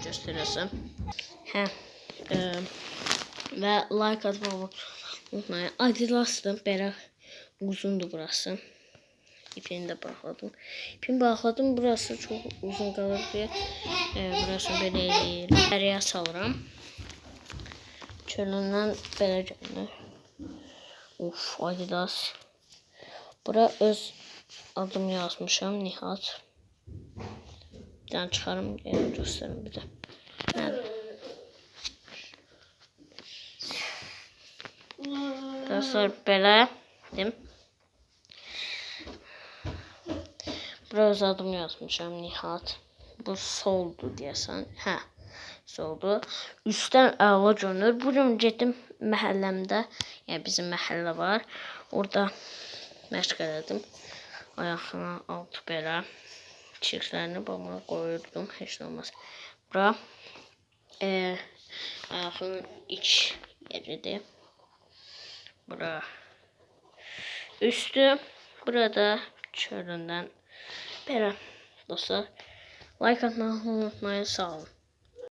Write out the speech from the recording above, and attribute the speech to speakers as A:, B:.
A: göstərəsəm. Hə. Və like atmağı unutmayın. Adidasdır, belə uzundur burası. İpini də bağladım. İpini bağladım, burası çox uzun qalır deyə. Burası belə eləyir. Əriyə salıram. Çölündən belə gəlir. Uf, Adidas. Bura öz adımı yazmışam, Nihat. Bir tane çıxarım, göstərim bir də. Dostlar, belə dedim. Bura öz adımı yazmışam, Nihat. Bu soldu deyəsən. Hə, soldu. Üstdən əla görünür. Bugün getdim məhəlləmdə. Yəni bizim məhəllə var. Orada məşq elədim. Ayağına altı belə. Çirklərini bana qoyurdum. Heç nə olmaz. Bura ayağının iç yeridir. Bura üstü. Burada çölündən belə. Dostlar, like atmayı unutmayın. Sağ olun.